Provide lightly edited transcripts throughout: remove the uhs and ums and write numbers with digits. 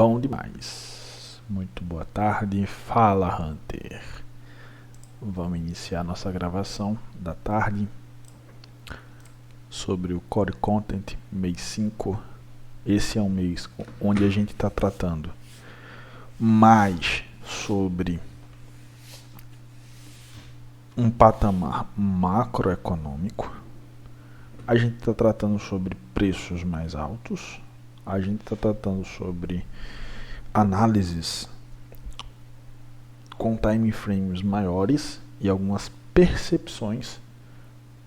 Bom demais. Muito boa tarde. Fala, Hunter. Vamos iniciar nossa gravação da tarde sobre o Core Content mês 5. Esse é um mês onde a gente está tratando mais sobre um patamar macroeconômico. A gente está tratando sobre preços mais altos. A gente está tratando sobre análises com time frames maiores e algumas percepções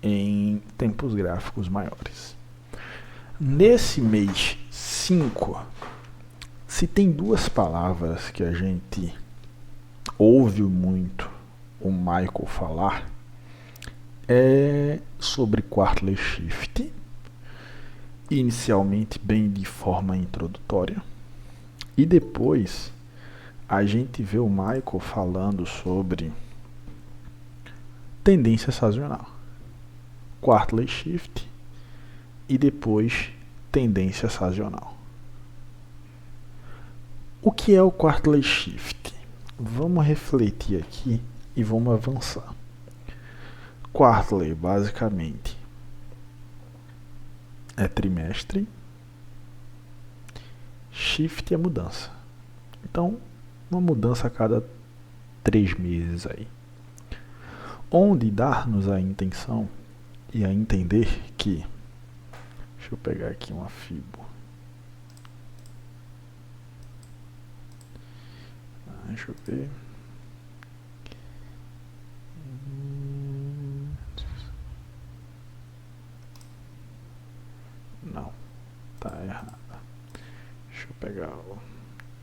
em tempos gráficos maiores. Nesse mês 5, se tem duas palavras que a gente ouve muito o Michael falar, é sobre Quarterly Shift, inicialmente bem de forma introdutória, e depois a gente vê o Michael falando sobre tendência sazonal, Quarterly Shift e depois tendência sazonal. O que é o Quarterly Shift? Vamos refletir aqui e vamos avançar. Quarterly basicamente é trimestre, shift é mudança. Então, uma mudança a cada 3 meses aí. Onde dar-nos a intenção e a entender que... Deixa eu pegar aqui uma fibo. Deixa eu ver. Não, tá errado. Deixa eu pegar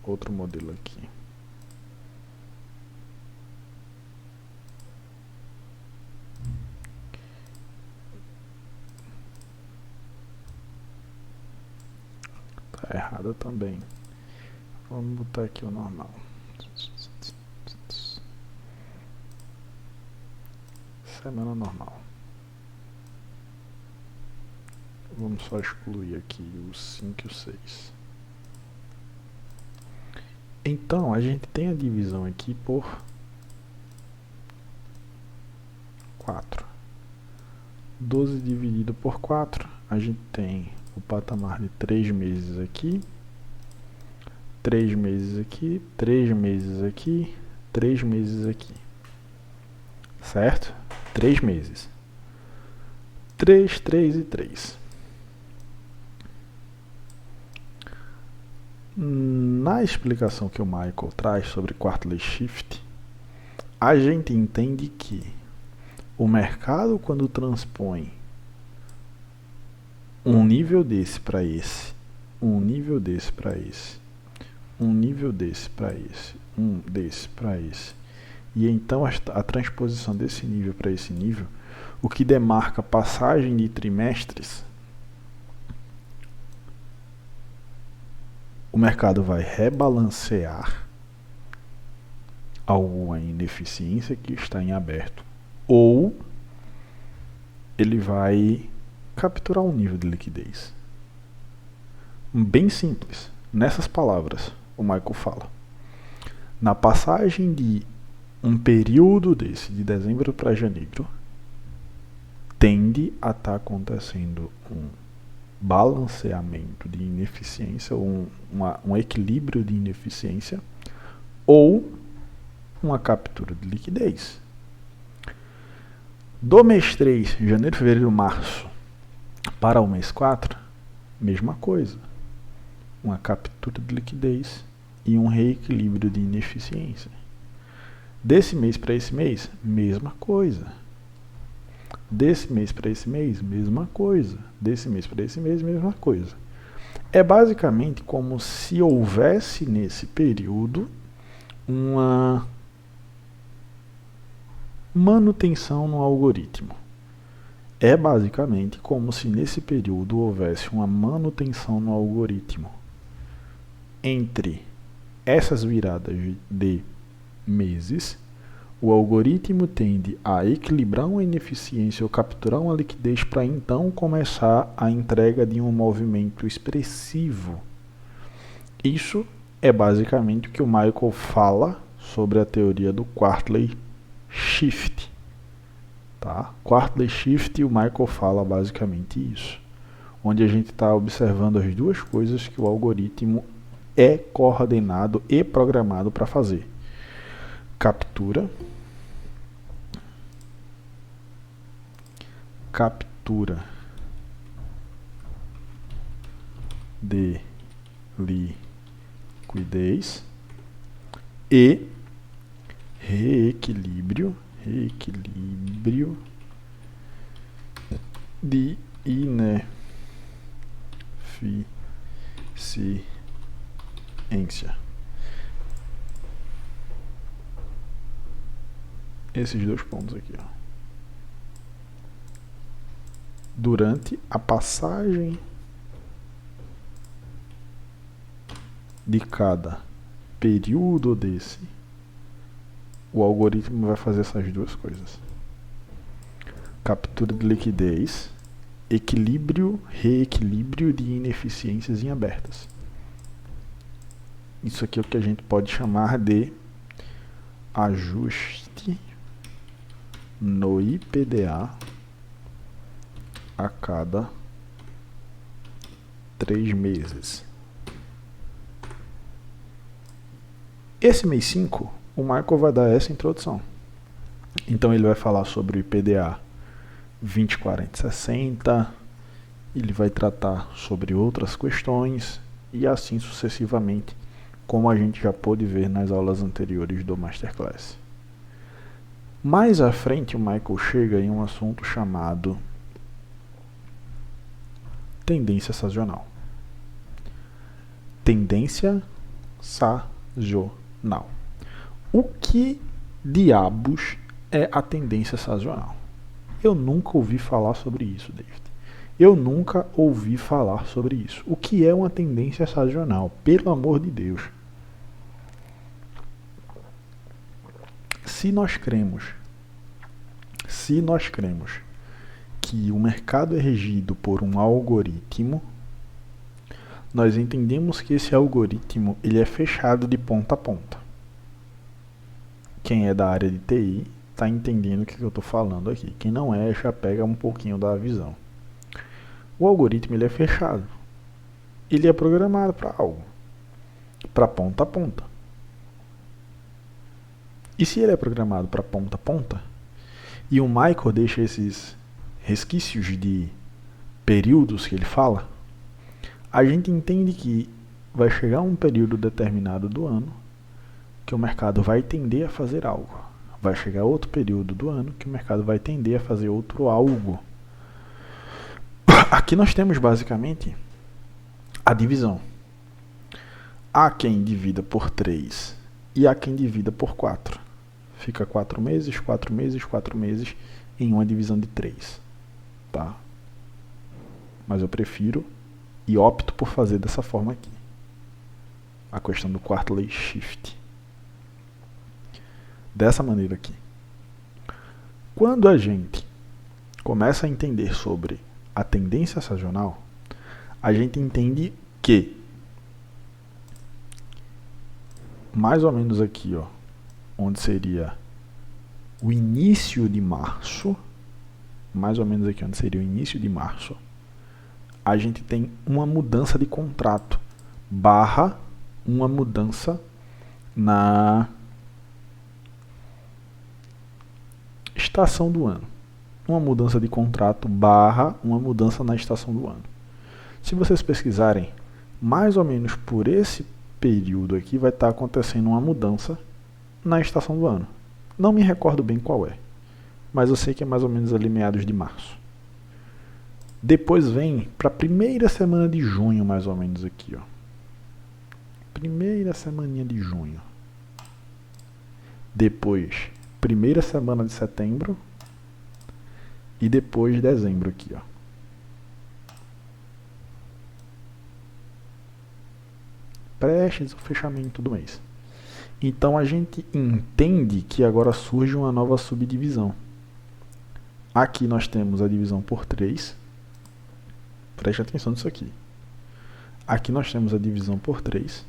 outro modelo aqui. Tá errado também. Vamos botar aqui o normal. Semana normal. Vamos só excluir aqui o 5 e o 6. Então, a gente tem a divisão aqui por 4. 12 dividido por 4, a gente tem o patamar de 3 meses aqui, 3 meses aqui, 3 meses aqui, 3 meses aqui. Certo? 3 meses. 3, 3 e 3. Na explicação que o Michael traz sobre Quarterly Shift, a gente entende que o mercado, quando transpõe um nível desse para esse, um nível desse para esse, um nível desse para esse, um desse para esse, e então a transposição desse nível para esse nível, o que demarca passagem de trimestres, o mercado vai rebalancear alguma ineficiência que está em aberto, ou ele vai capturar um nível de liquidez. Bem simples. Nessas palavras, o Michael fala. Na passagem de um período desse, de dezembro para janeiro, tende a estar acontecendo um balanceamento de ineficiência, um equilíbrio de ineficiência, ou uma captura de liquidez. Do mês 3, janeiro, fevereiro, março, para o mês 4, mesma coisa. Uma captura de liquidez e um reequilíbrio de ineficiência. Desse mês para esse mês, mesma coisa. Desse mês para esse mês, mesma coisa. Desse mês para esse mês, mesma coisa. É basicamente como se houvesse nesse período uma manutenção no algoritmo. É basicamente como se nesse período houvesse uma manutenção no algoritmo entre essas viradas de meses. O algoritmo tende a equilibrar uma ineficiência ou capturar uma liquidez para então começar a entrega de um movimento expressivo. Isso é basicamente o que o Michael fala sobre a teoria do Quartley Shift. Tá? Quartley Shift, o Michael fala basicamente isso, onde a gente está observando as duas coisas que o algoritmo é coordenado e programado para fazer: captura de liquidez e reequilíbrio de ineficiência. Esses dois pontos aqui, ó. Durante a passagem de cada período desse, o algoritmo vai fazer essas duas coisas: captura de liquidez, reequilíbrio de ineficiências em abertas. Isso aqui é o que a gente pode chamar de ajuste no IPDA a cada 3 meses. Esse mês 5, o Michael vai dar essa introdução. Então ele vai falar sobre o IPDA 20, 40, 60, ele vai tratar sobre outras questões e assim sucessivamente, como a gente já pôde ver nas aulas anteriores do Masterclass. Mais à frente, o Michael chega em um assunto chamado tendência sazonal. Tendência sazonal. O que diabos é a tendência sazonal? Eu nunca ouvi falar sobre isso, David. Eu nunca ouvi falar sobre isso. O que é uma tendência sazonal? Pelo amor de Deus. Se nós cremos que o mercado é regido por um algoritmo, nós entendemos que esse algoritmo ele é fechado de ponta a ponta. Quem é da área de TI está entendendo o que eu estou falando aqui. Quem não é, já pega um pouquinho da visão. O algoritmo ele é fechado. Ele é programado para algo, para ponta a ponta. E se ele é programado para ponta a ponta, e o Michael deixa esses resquícios de períodos que ele fala, a gente entende que vai chegar um período determinado do ano que o mercado vai tender a fazer algo. Vai chegar outro período do ano que o mercado vai tender a fazer outro algo. Aqui nós temos basicamente a divisão. Há quem divida por 3 e há quem divida por 4. Fica 4 meses, 4 meses, 4 meses em uma divisão de 3. Tá? Mas eu prefiro e opto por fazer dessa forma aqui. A questão do Quartley Shift. Dessa maneira aqui. Quando a gente começa a entender sobre a tendência sazonal, a gente entende que mais ou menos aqui, ó, onde seria o início de março, a gente tem uma mudança de contrato barra uma mudança na estação do ano. Uma mudança de contrato barra uma mudança na estação do ano. Se vocês pesquisarem, mais ou menos por esse período aqui vai estar acontecendo uma mudança na estação do ano. Não me recordo bem qual é, mas eu sei que é mais ou menos ali meados de março. Depois vem para a primeira semana de junho, mais ou menos aqui, ó. Primeira semaninha de junho. Depois, primeira semana de setembro. E depois dezembro aqui, ó. Prestes ao fechamento do mês. Então a gente entende que agora surge uma nova subdivisão. Aqui nós temos a divisão por 3. Preste atenção nisso aqui. Aqui nós temos a divisão por 3.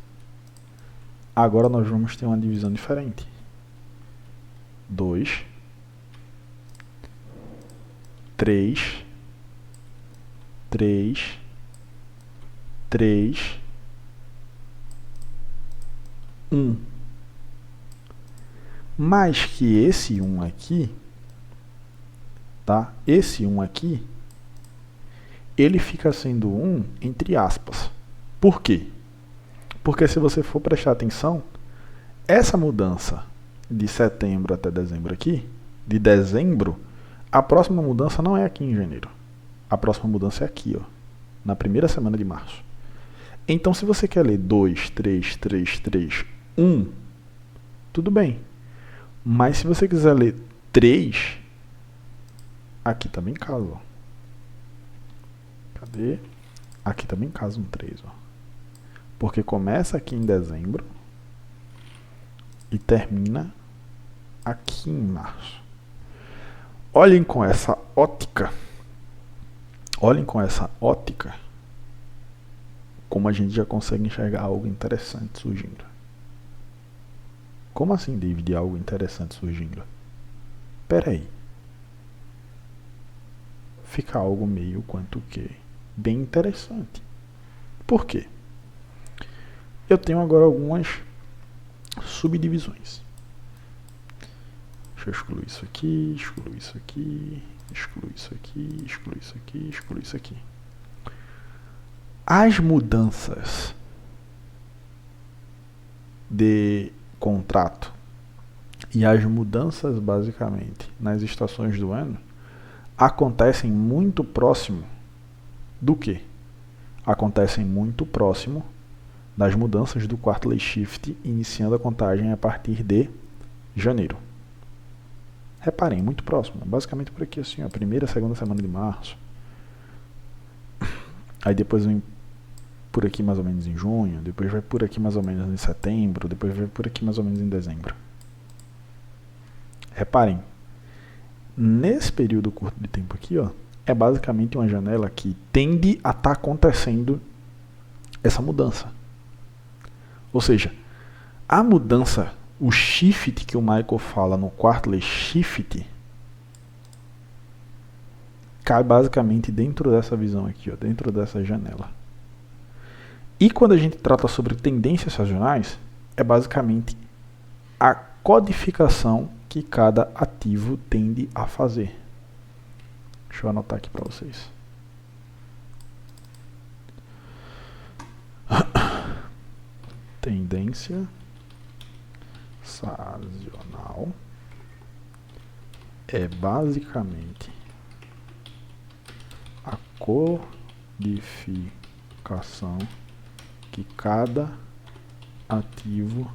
Agora nós vamos ter uma divisão diferente. 2, 3, 3, 3, 1. Mais que esse 1 aqui, tá? Esse 1 aqui, ele fica sendo 1 entre aspas. Por quê? Porque se você for prestar atenção, essa mudança de setembro até dezembro aqui, de dezembro, a próxima mudança não é aqui em janeiro. A próxima mudança é aqui, ó, na primeira semana de março. Então, se você quer ler 2, 3, 3, 3, 1, tudo bem. Mas se você quiser ler 3, aqui também casa, ó. Cadê? Aqui também casa um 3, ó. Porque começa aqui em dezembro e termina aqui em março. Olhem com essa ótica. Olhem com essa ótica como a gente já consegue enxergar algo interessante surgindo. Como assim, David, algo interessante surgindo? Pera aí. Fica algo meio quanto que bem interessante. Por quê? Eu tenho agora algumas subdivisões. Deixa eu excluir isso aqui, excluir isso aqui, excluir isso aqui, excluir isso aqui, excluir isso aqui. As mudanças de contrato e as mudanças basicamente nas estações do ano acontecem muito próximo do que? Acontecem muito próximo das mudanças do quarterly shift, iniciando a contagem a partir de janeiro. Reparem, muito próximo, basicamente por aqui assim, a primeira, segunda semana de março. Aí depois vem por aqui mais ou menos em junho, depois vai por aqui mais ou menos em setembro, depois vai por aqui mais ou menos em dezembro. Reparem, nesse período curto de tempo aqui, ó, é basicamente uma janela que tende a estar acontecendo essa mudança. Ou seja, a mudança, o shift que o Michael fala no quarterly shift, cai basicamente dentro dessa visão aqui, ó, dentro dessa janela. E quando a gente trata sobre tendências sazonais, é basicamente a codificação que cada ativo tende a fazer. Deixa eu anotar aqui para vocês. Tendência sazonal é basicamente a codificação que cada ativo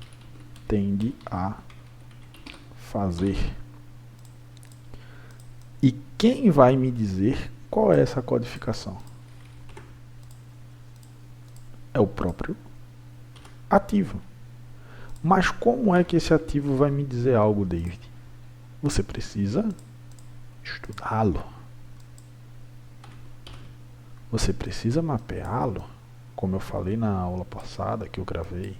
tende a fazer. E quem vai me dizer qual é essa codificação? É o próprio ativo. Mas como é que esse ativo vai me dizer algo, David? Você precisa estudá-lo. Você precisa mapeá-lo, como eu falei na aula passada que eu gravei.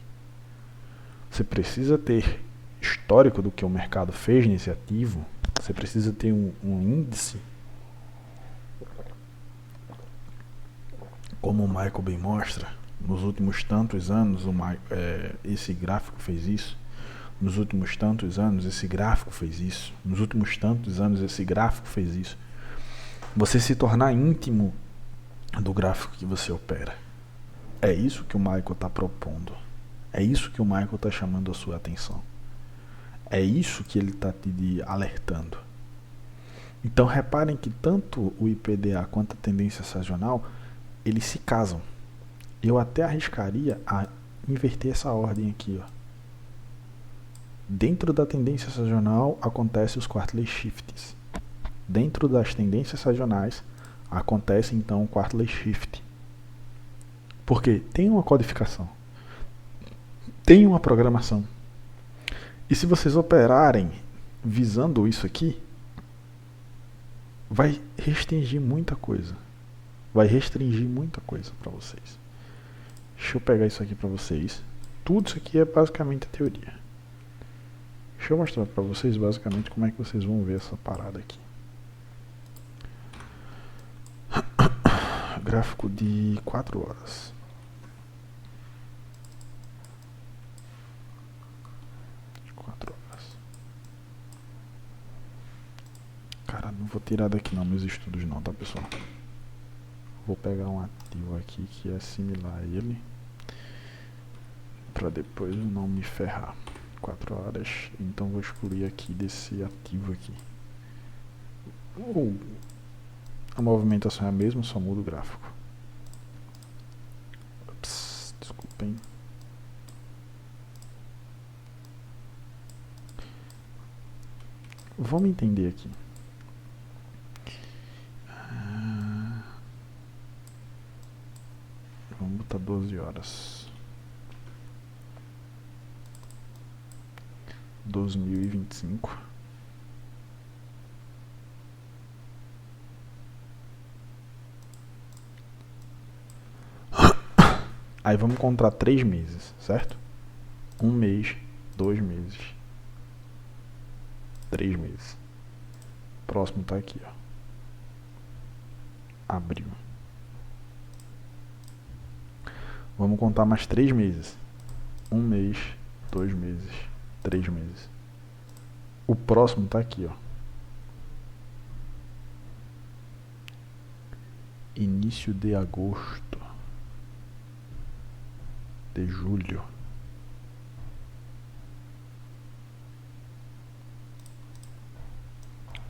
Você precisa ter histórico do que o mercado fez nesse ativo. Você precisa ter um índice, como o Michael bem mostra. Nos últimos tantos anos, esse gráfico fez isso. Nos últimos tantos anos, esse gráfico fez isso. Nos últimos tantos anos, esse gráfico fez isso. Você se tornar íntimo do gráfico que você opera. É isso que o Michael está propondo. É isso que o Michael está chamando a sua atenção. É isso que ele está te alertando. Então reparem que tanto o IPDA quanto a tendência sazonal, eles se casam. Eu até arriscaria a inverter essa ordem aqui, ó. Dentro da tendência sazonal acontecem os quarterly shifts. Dentro das tendências sazonais acontece então o quarterly shift. Porque tem uma codificação, tem uma programação. E se vocês operarem visando isso aqui, vai restringir muita coisa. Vai restringir muita coisa para vocês. Deixa eu pegar isso aqui para vocês. Tudo isso aqui é basicamente a teoria. Deixa eu mostrar para vocês basicamente como é que vocês vão ver essa parada aqui. Gráfico de 4 horas. Cara, não vou tirar daqui não meus estudos não, tá pessoal? Vou pegar um ativo aqui que é similar a ele, pra depois não me ferrar. 4 horas, então vou excluir aqui desse ativo aqui. A movimentação é a mesma, só muda o gráfico. Ups, desculpem. Vamos entender aqui. Vamos botar 12 horas. 2025. Aí vamos contar 3 meses, certo? 1 mês, 2 meses, 3 meses. Próximo tá aqui, ó. Abril. Vamos contar mais 3 meses. 1 mês, 2 meses, 3 meses. O próximo tá aqui, ó. Início de agosto. De julho.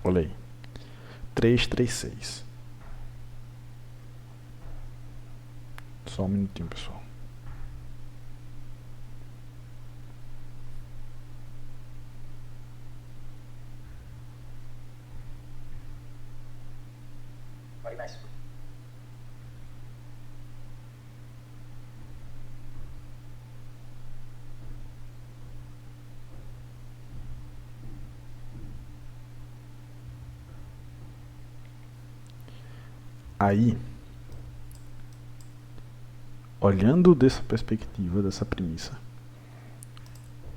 Olha aí. 336. Só um minutinho, pessoal. Vai mais. Aí, olhando dessa perspectiva, dessa premissa,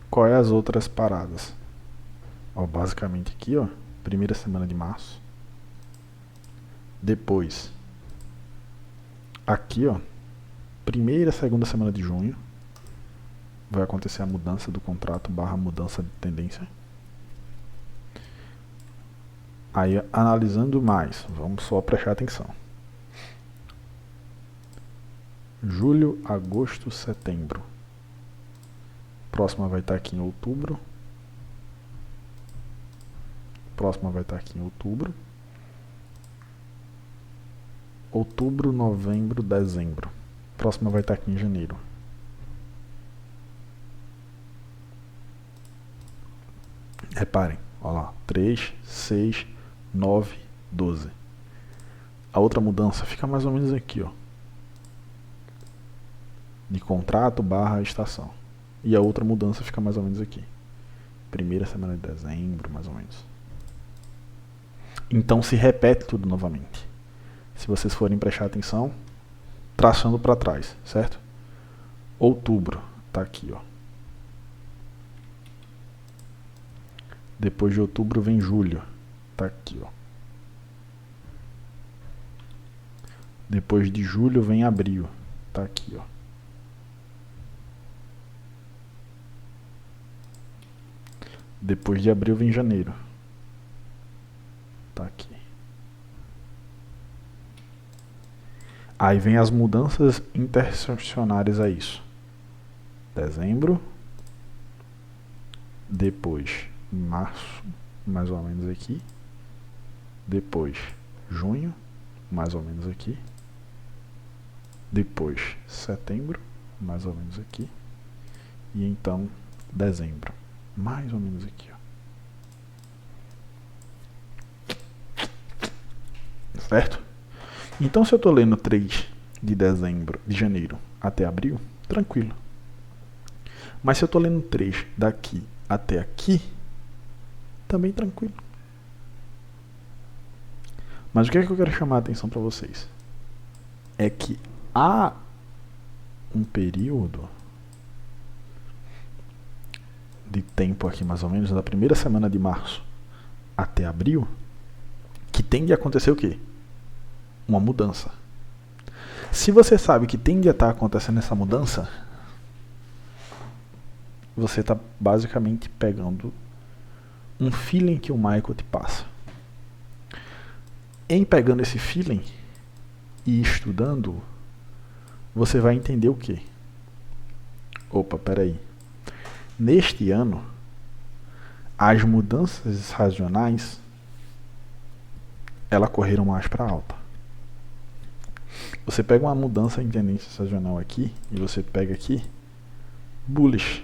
qual é as outras paradas? Ó, basicamente aqui, ó, primeira semana de março. Depois, aqui, ó, primeira, segunda semana de junho, vai acontecer a mudança do contrato / mudança de tendência. Aí, analisando mais, vamos só prestar atenção. Julho, agosto, setembro. Próxima vai estar aqui em outubro. Próxima vai estar aqui em outubro. Outubro, novembro, dezembro. Próxima vai estar aqui em janeiro. Reparem, olha lá, 3, 6, 9, 12. A outra mudança fica mais ou menos aqui, ó. De contrato / estação. E a outra mudança fica mais ou menos aqui. Primeira semana de dezembro, mais ou menos. Então se repete tudo novamente. Se vocês forem prestar atenção, traçando para trás, certo? Outubro, tá aqui, ó. Depois de outubro vem julho, tá aqui, ó. Depois de julho vem abril, tá aqui, ó. Depois de abril vem janeiro, tá aqui. Aí vem as mudanças interseccionárias a isso. Dezembro, depois março, mais ou menos aqui. Depois junho, mais ou menos aqui. Depois setembro, mais ou menos aqui. E então dezembro, mais ou menos aqui, ó. Certo? Então se eu estou lendo 3 de dezembro, de janeiro até abril, tranquilo. Mas se eu estou lendo 3 daqui até aqui, também tranquilo. Mas o que é que eu quero chamar a atenção para vocês? É que há um período de tempo aqui, mais ou menos, da primeira semana de março até abril, que tende a acontecer o quê? Uma mudança. Se você sabe que tende a estar acontecendo essa mudança, você está basicamente pegando um feeling que o Michael te passa. Em pegando esse feeling e estudando, você vai entender o quê? Opa, peraí. Neste ano, as mudanças sazonais elas correram mais para alta. Você pega uma mudança em tendência sazonal aqui e você pega aqui bullish.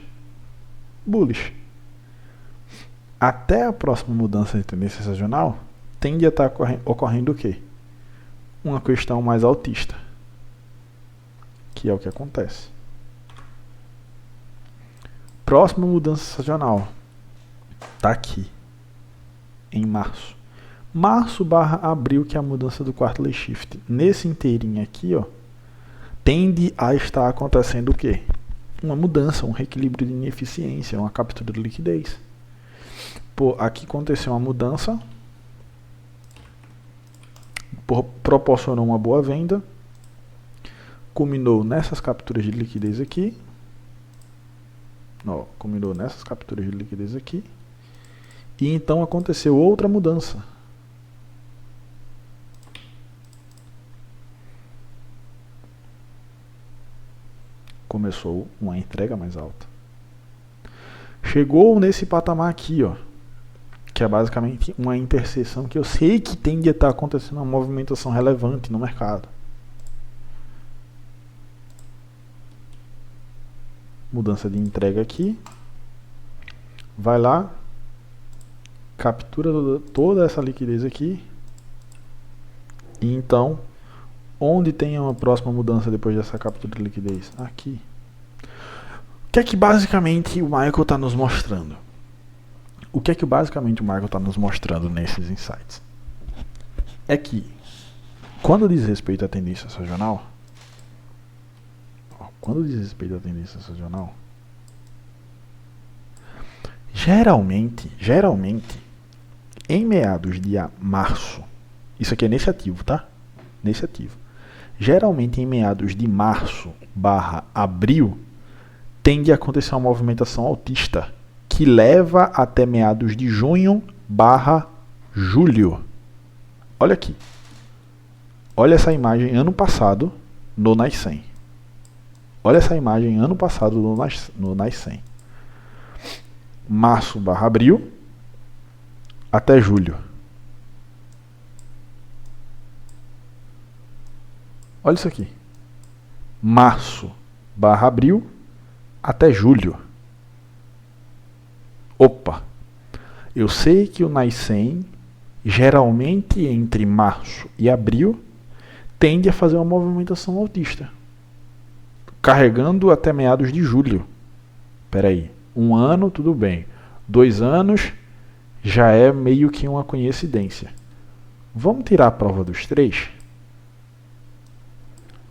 Até a próxima mudança de tendência sazonal tende a estar ocorrendo o quê? Uma questão mais altista, que é o que acontece. Próxima mudança sazonal está aqui, em março. Março/abril, que é a mudança do quarterly shift. Nesse inteirinho aqui, ó, tende a estar acontecendo o quê? Uma mudança, um reequilíbrio de ineficiência, uma captura de liquidez. Pô, aqui aconteceu uma mudança, proporcionou uma boa venda, culminou nessas capturas de liquidez aqui, e então aconteceu outra mudança. Começou uma entrega mais alta. Chegou nesse patamar aqui, ó, que é basicamente uma interseção que eu sei que tende a estar acontecendo uma movimentação relevante no mercado. Mudança de entrega aqui. Vai lá, captura toda essa liquidez aqui. E então, onde tem uma próxima mudança depois dessa captura de liquidez? Aqui. O que é que basicamente o Michael está nos mostrando? Nesses insights? É que, quando diz respeito à tendência sazonal, geralmente, em meados de março, isso aqui é nesse ativo, tá? Nesse ativo. Geralmente em meados de março/abril, tende a acontecer uma movimentação altista, que leva até meados de junho/julho. Olha aqui. Olha essa imagem ano passado no Nice 100. Março/abril até julho. Olha isso aqui. Março/abril até julho. Opa! Eu sei que o Nice 100, geralmente entre março e abril, tende a fazer uma movimentação altista, carregando até meados de julho. Peraí, 1 ano tudo bem, 2 anos já é meio que uma coincidência. Vamos tirar a prova dos 3?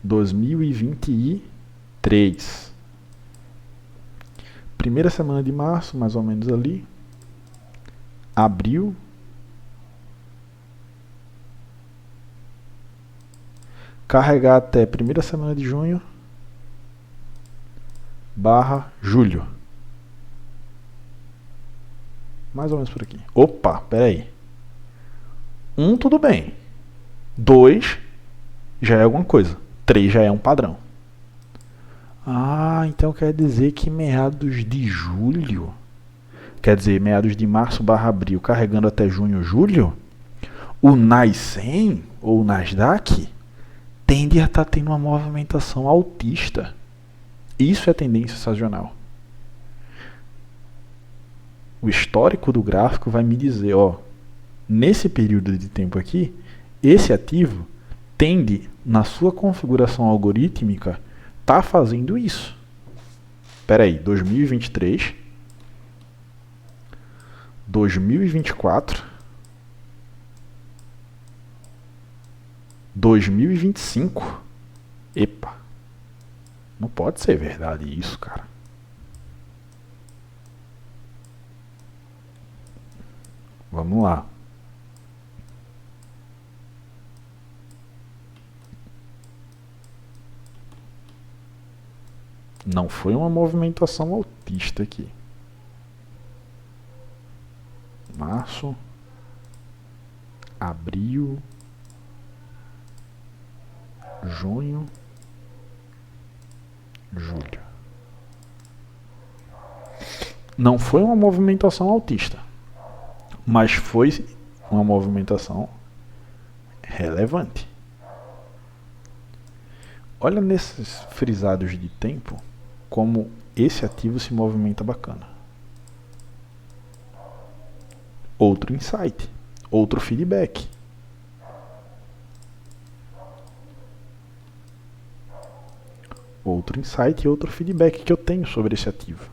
2023. Primeira semana de março, mais ou menos ali. Abril. Carregar até primeira semana de junho. /julho. Mais ou menos por aqui. Opa, peraí. 1 tudo bem. 2 já é alguma coisa. 3 já é um padrão. Ah, então quer dizer que meados de julho, quer dizer meados de março/abril, carregando até junho, julho, o Nice 100 ou o Nasdaq tende a estar tendo uma movimentação altista. Isso é tendência sazonal. O histórico do gráfico vai me dizer, ó, nesse período de tempo aqui, esse ativo tende, na sua configuração algorítmica, tá fazendo isso. Espera aí, 2023, 2024, 2025. Epa, não pode ser verdade isso, cara. Vamos lá. Não foi uma movimentação altista aqui. Março, abril, junho, julho. Não foi uma movimentação altista, mas foi uma movimentação relevante. Olha nesses frisados de tempo como esse ativo se movimenta bacana. Outro insight, outro feedback. Outro insight e outro feedback que eu tenho sobre esse ativo.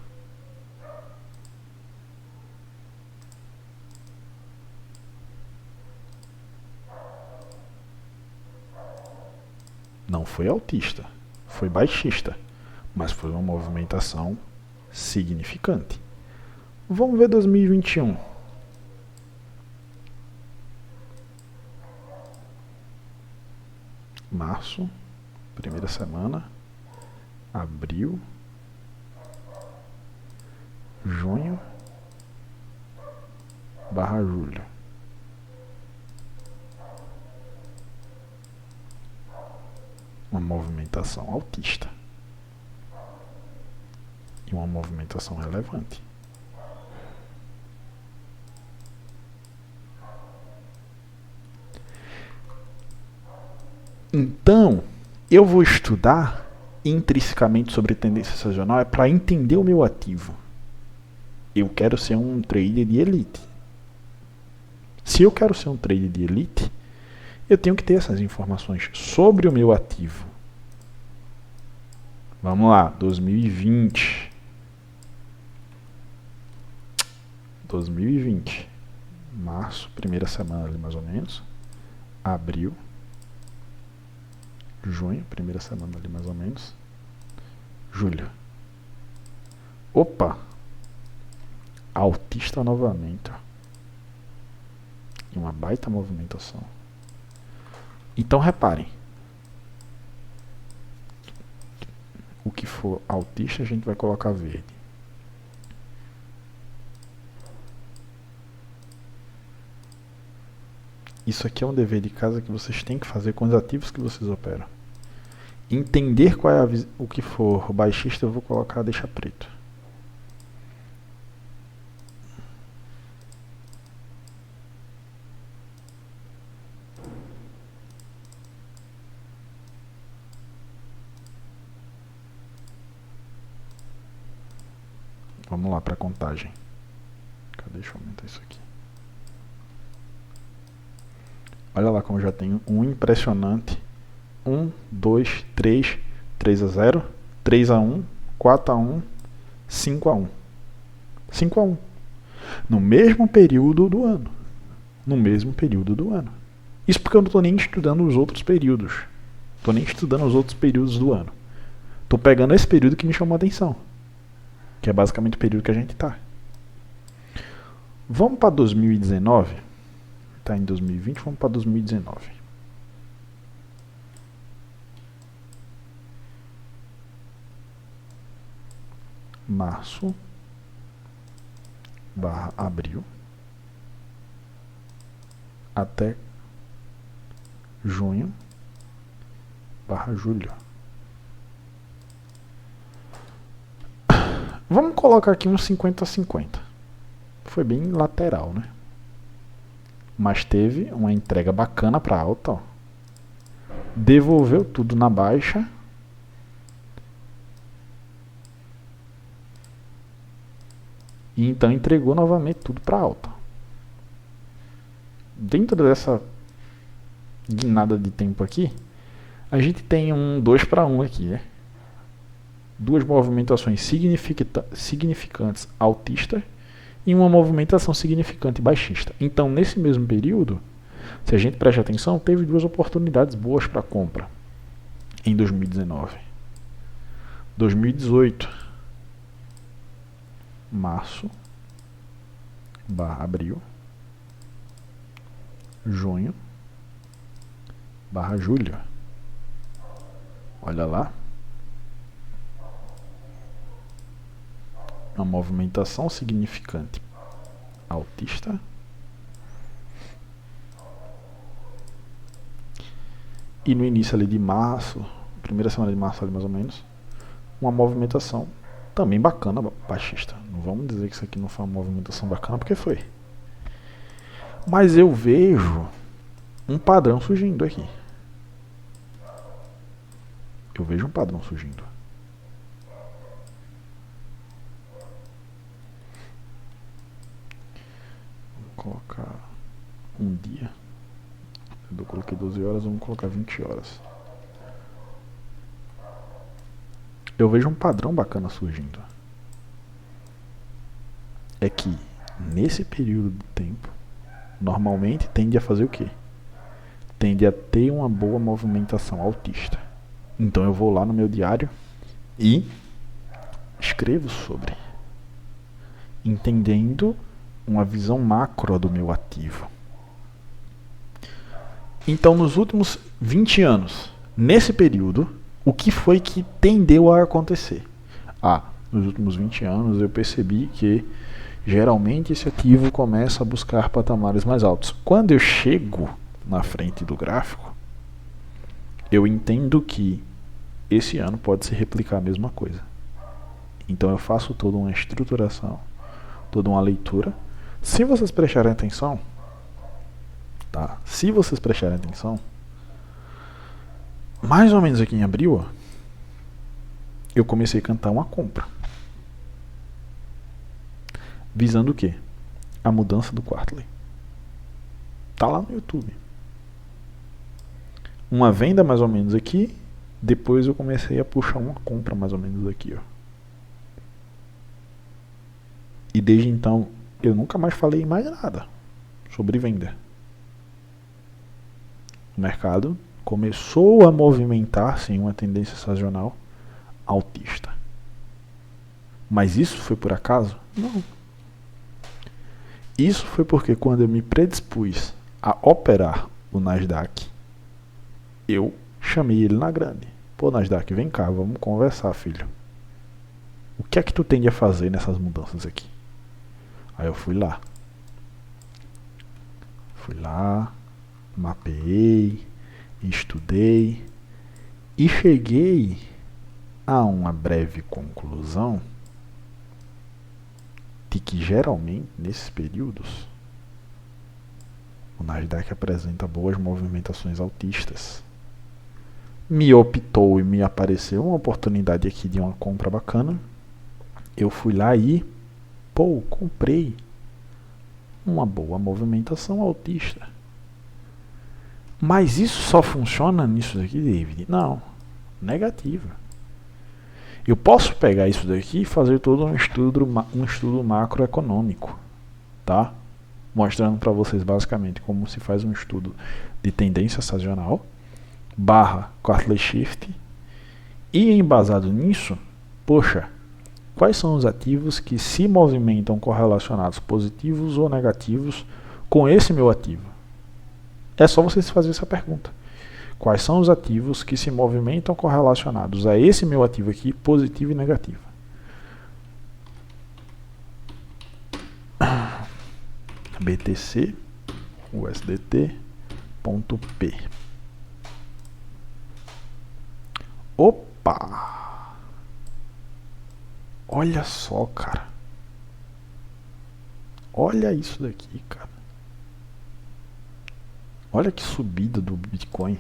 Não foi altista, foi baixista, mas foi uma movimentação significante. Vamos ver 2021. Março, primeira semana, abril, junho, /julho. Uma movimentação altista e uma movimentação relevante. Então, eu vou estudar intrinsecamente sobre tendência sazonal para entender o meu ativo. Eu quero ser um trader de elite. Se eu quero ser um trader de elite, eu tenho que ter essas informações sobre o meu ativo. Vamos lá, 2020. 2020. Março, primeira semana ali mais ou menos. Abril. Junho, primeira semana ali mais ou menos. Julho. Opa! Altista novamente. Ó. E uma baita movimentação. Então reparem. O que for altista a gente vai colocar verde. Isso aqui é um dever de casa que vocês têm que fazer com os ativos que vocês operam. Entender qual é o que for baixista, eu vou colocar deixa preto. Vamos lá para a contagem. Cadê? Deixa eu aumentar isso aqui. Olha lá como já tenho um impressionante. 1, 2, 3, 3-0, 3-1, 4-1, 5-1. 5-1. No mesmo período do ano. No mesmo período do ano. Isso porque eu não estou nem estudando os outros períodos. Estou nem estudando os outros períodos do ano. Estou pegando esse período que me chamou a atenção. Que é basicamente o período que a gente está. Vamos para 2019. Está em 2020, vamos para 2019. Março / abril até junho / julho. Vamos colocar aqui uns 50-50. Foi bem lateral, né? Mas teve uma entrega bacana para alta. Ó. Devolveu tudo na baixa. E então entregou novamente tudo para alta. Dentro dessa guinada de tempo aqui, a gente tem um 2-1 aqui, né? Duas movimentações significantes altistas e uma movimentação significante baixista. Então, nesse mesmo período, se a gente presta atenção, teve duas oportunidades boas para compra em 2019. 2018, março / abril junho barra julho. Olha lá. Uma movimentação significante altista. E no início ali de março, primeira semana de março ali mais ou menos, uma movimentação também bacana baixista. Não vamos dizer que isso aqui não foi uma movimentação bacana, porque foi. Mas eu vejo um padrão surgindo aqui. Eu vejo um padrão surgindo. Vou colocar um dia. Eu coloquei 12 horas, vamos colocar 20 horas. Eu vejo um padrão bacana surgindo. É que nesse período de tempo, normalmente tende a fazer o quê? Tende a ter uma boa movimentação altista. Então eu vou lá no meu diário e escrevo sobre, entendendo uma visão macro do meu ativo. Então, nos últimos 20 anos, nesse período, o que foi que tendeu a acontecer? Nos últimos 20 anos eu percebi que geralmente esse ativo começa a buscar patamares mais altos. Quando eu chego na frente do gráfico, eu entendo que esse ano pode se replicar a mesma coisa. Então eu faço toda uma estruturação, toda uma leitura. Se vocês prestarem atenção, tá? Se vocês prestarem atenção, mais ou menos aqui em abril, eu comecei a cantar uma compra. Visando o quê? A mudança do Quartley. Tá lá no YouTube. Uma venda mais ou menos aqui, depois eu comecei a puxar uma compra mais ou menos aqui, ó. E desde então eu nunca mais falei mais nada sobre venda. O mercado começou a movimentar-se em uma tendência sazonal altista. Mas isso foi por acaso? Não. Isso foi porque quando eu me predispus a operar o Nasdaq, eu chamei ele na grande. Pô, Nasdaq, vem cá, vamos conversar, filho. O que é que tu tende a fazer nessas mudanças aqui? Aí eu fui lá, mapeei, estudei e cheguei a uma breve conclusão de que geralmente nesses períodos o Nasdaq apresenta boas movimentações altistas. Me optou e me apareceu uma oportunidade aqui de uma compra bacana. Eu fui lá e comprei uma boa movimentação altista. Mas isso só funciona nisso daqui, David? Não, negativo. Eu posso pegar isso daqui e fazer todo um estudo macroeconômico, tá? Mostrando para vocês basicamente como se faz um estudo de tendência sazonal barra Quarterly Shift e embasado nisso, poxa, quais são os ativos que se movimentam correlacionados positivos ou negativos com esse meu ativo? É só vocês fazerem essa pergunta. Quais são os ativos que se movimentam correlacionados a esse meu ativo aqui, positivo e negativo? BTC, USDT.P. Opa! Olha só, cara. Olha isso daqui, cara. Olha que subida do Bitcoin.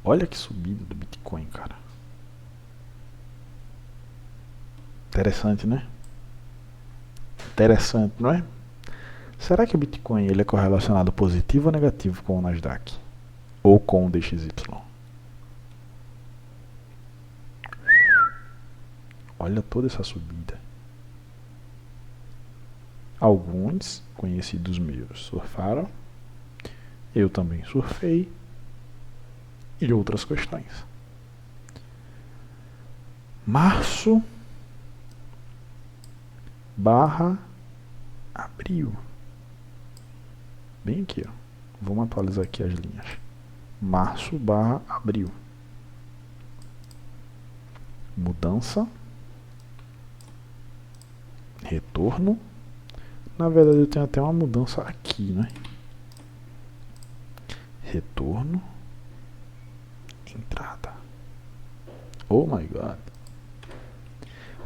Olha que subida do Bitcoin, cara. Interessante, né? Interessante, não é? Será que o Bitcoin ele é correlacionado positivo ou negativo com o Nasdaq? Ou com o DXY? Olha toda essa subida. Alguns conhecidos meus surfaram. Eu também surfei. E outras questões. Março barra abril. Bem aqui, ó. Vamos atualizar aqui as linhas. Março barra abril. Mudança. Retorno. Na verdade eu tenho até uma mudança aqui, né? Retorno. Entrada. Oh my god.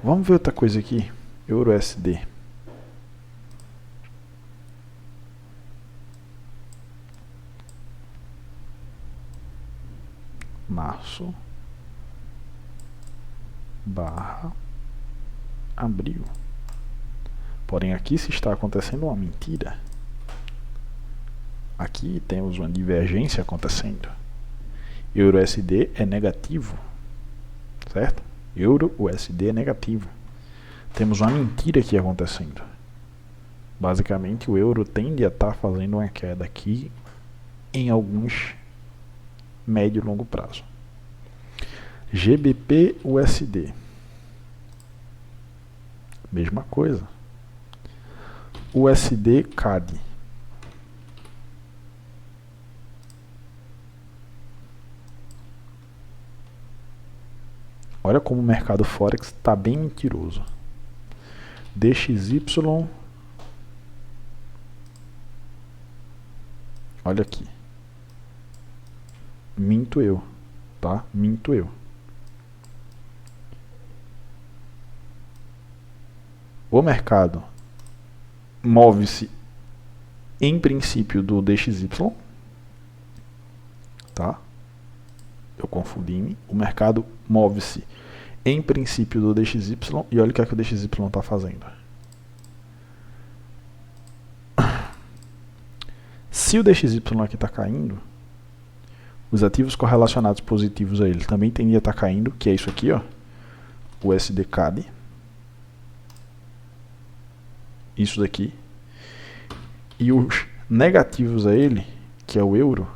Vamos ver outra coisa aqui. EURUSD. Março barra abril. Porém aqui se está acontecendo uma mentira. Aqui temos uma divergência acontecendo. EURUSD é negativo, certo? EURUSD é negativo. Temos uma mentira aqui acontecendo. Basicamente o euro tende a estar fazendo uma queda aqui em alguns médio e longo prazo. GBP USD. Mesma coisa. USD CAD. Olha como o mercado Forex está bem mentiroso. DXY. Olha aqui. Minto eu, tá? Minto eu. O mercado move-se em princípio do DXY, tá? Eu confundi. O mercado move-se em princípio do DXY e olha o que é que o DXY está fazendo. Se o DXY aqui está caindo, os ativos correlacionados positivos a ele também tendem a estar caindo, que é isso aqui, ó, o USD-CAD. Isso daqui. E os negativos a ele, que é o euro,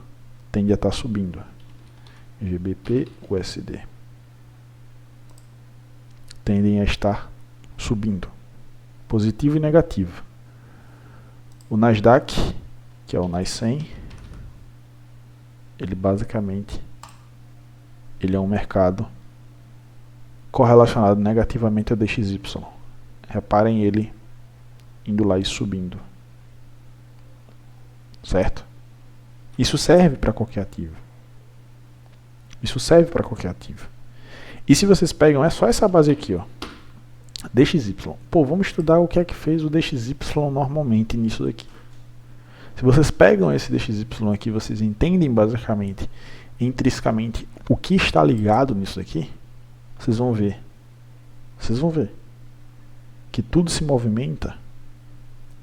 tende a estar subindo. GBP, USD. Tendem a estar subindo. Positivo e negativo. O Nasdaq, que é o NAS 100, ele basicamente ele é um mercado correlacionado negativamente ao DXY. Reparem ele indo lá e subindo. Certo? Isso serve para qualquer ativo. Isso serve para qualquer ativo. E se vocês pegam, é só essa base aqui, ó. DXY. Pô, vamos estudar o que é que fez o DXY normalmente nisso daqui. Se vocês pegam esse DXY aqui, vocês entendem basicamente, intrinsecamente, o que está ligado nisso daqui, vocês vão ver. Vocês vão ver que tudo se movimenta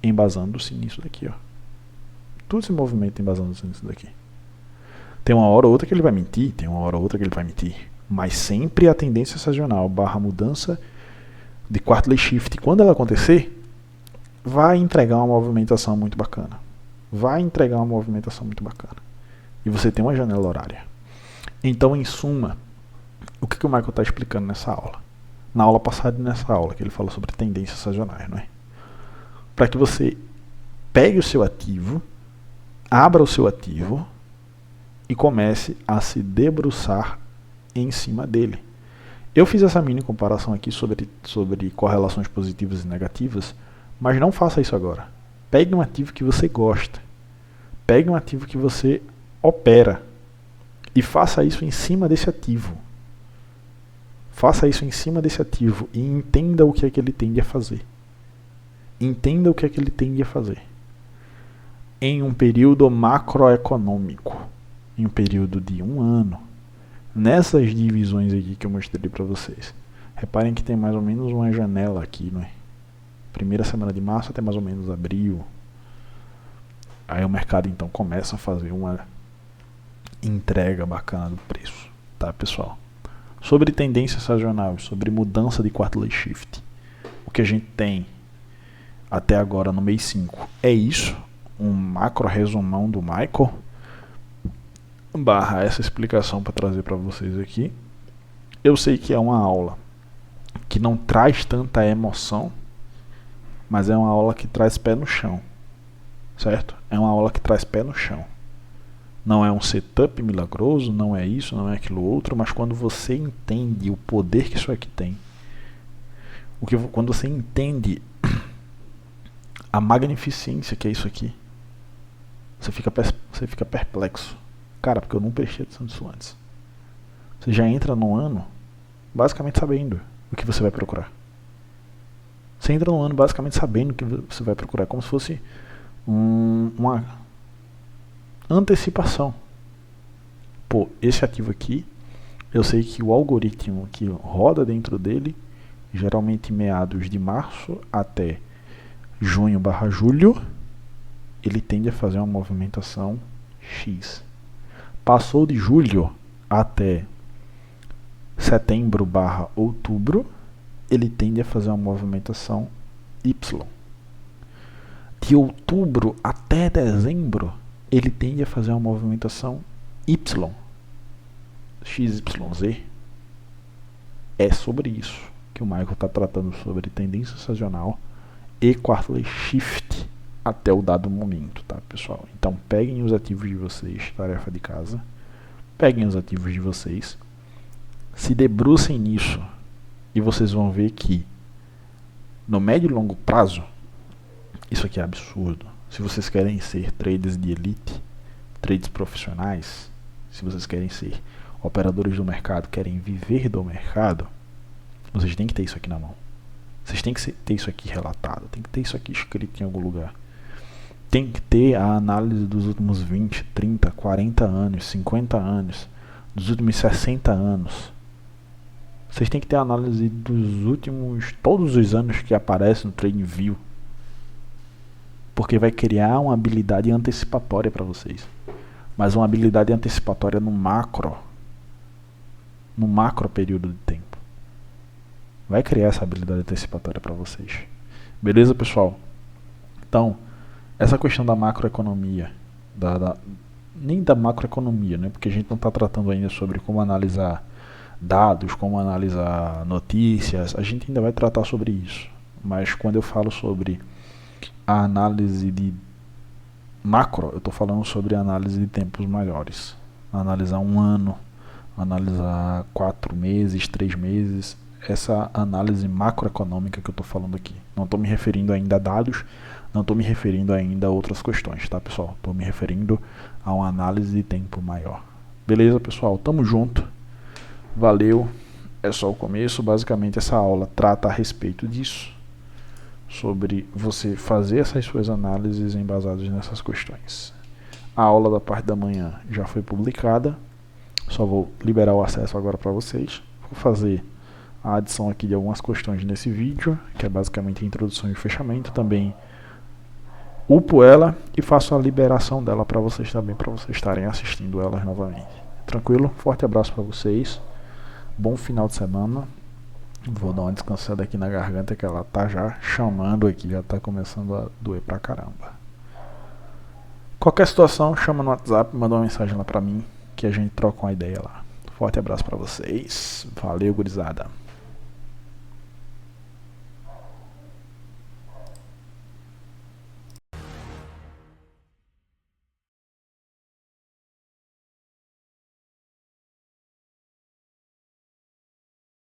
embasando-se nisso daqui, ó. Tudo se movimenta embasando-se nisso daqui. Tem uma hora ou outra que ele vai mentir, tem uma hora ou outra que ele vai mentir, mas sempre a tendência sazonal barra mudança de quarterly shift, quando ela acontecer, vai entregar uma movimentação muito bacana. Vai entregar uma movimentação muito bacana. E você tem uma janela horária. Então, em suma, o que o Michael está explicando nessa aula? Na aula passada e nessa aula, que ele falou sobre tendências sazonais, não é? Para que você pegue o seu ativo, abra o seu ativo e comece a se debruçar em cima dele. Eu fiz essa mini comparação aqui sobre correlações positivas e negativas, mas não faça isso agora. Pegue um ativo que você gosta. Pegue um ativo que você opera. E faça isso em cima desse ativo. Faça isso em cima desse ativo e entenda o que é que ele tende a fazer. Entenda o que é que ele tende a fazer. Em um período macroeconômico. Em um período de 1 ano. Nessas divisões aqui que eu mostrei para vocês. Reparem que tem mais ou menos uma janela aqui, não é? Primeira semana de março até mais ou menos abril. Aí o mercado então começa a fazer uma entrega bacana do preço, tá, pessoal? Sobre tendência sazonal, sobre mudança de quarterly shift, o que a gente tem até agora no mês 5 é isso, um macro resumão do Michael, barra essa explicação para trazer para vocês aqui. Eu sei que é uma aula que não traz tanta emoção, mas é uma aula que traz pé no chão, certo? É uma aula que traz pé no chão. Não é um setup milagroso, não é isso, não é aquilo outro, mas quando você entende o poder que isso aqui tem, quando você entende a magnificência que é isso aqui, você fica perplexo. Cara, porque eu não prestei atenção nisso antes. Você já entra no ano basicamente sabendo o que você vai procurar. Você entra no ano basicamente sabendo o que você vai procurar, como se fosse uma antecipação. Pô, esse ativo aqui, eu sei que o algoritmo que roda dentro dele, geralmente meados de março até junho/julho, ele tende a fazer uma movimentação X. Passou de julho até setembro/outubro, ele tende a fazer uma movimentação Y. De outubro até dezembro, ele tende a fazer uma movimentação Y. XYZ. É sobre isso que o Michael está tratando, sobre tendência sazonal e quarterly shift até o dado momento, tá, pessoal? Então peguem os ativos de vocês, tarefa de casa, peguem os ativos de vocês, se debrucem nisso e vocês vão ver que no médio e longo prazo isso aqui é absurdo. Se vocês querem ser traders de elite, traders profissionais, se vocês querem ser operadores do mercado, querem viver do mercado, vocês têm que ter isso aqui na mão. Vocês têm que ter isso aqui relatado, tem que ter isso aqui escrito em algum lugar. Tem que ter a análise dos últimos 20, 30, 40 anos, 50 anos, dos últimos 60 anos. Vocês têm que ter a análise dos últimos, todos os anos que aparece no TradingView. Porque vai criar uma habilidade antecipatória para vocês. Mas uma habilidade antecipatória no macro período de tempo. Vai criar essa habilidade antecipatória para vocês. Beleza, pessoal? Então, essa questão da macroeconomia, nem da macroeconomia, né? Porque a gente não está tratando ainda sobre como analisar dados, como analisar notícias, a gente ainda vai tratar sobre isso. Mas quando eu falo sobre a análise de macro, eu estou falando sobre a análise de tempos maiores. Analisar um ano, analisar 4 meses, 3 meses, essa análise macroeconômica que eu estou falando aqui. Não estou me referindo ainda a dados, não estou me referindo ainda a outras questões, tá, pessoal? Estou me referindo a uma análise de tempo maior. Beleza, pessoal? Tamo junto. Valeu. É só o começo. Basicamente, essa aula trata a respeito disso, sobre você fazer essas suas análises embasadas nessas questões. A aula da parte da manhã já foi publicada. Só vou liberar o acesso agora para vocês. Vou fazer a adição aqui de algumas questões nesse vídeo, que é basicamente a introdução e fechamento. Também upo ela e faço a liberação dela para vocês também, para vocês estarem assistindo elas novamente. Tranquilo? Forte abraço para vocês. Bom final de semana. Vou dar uma descansada aqui na garganta, que ela tá já chamando aqui, já tá começando a doer pra caramba. Qualquer situação, chama no WhatsApp, manda uma mensagem lá pra mim, que a gente troca uma ideia lá. Forte abraço pra vocês. Valeu, gurizada.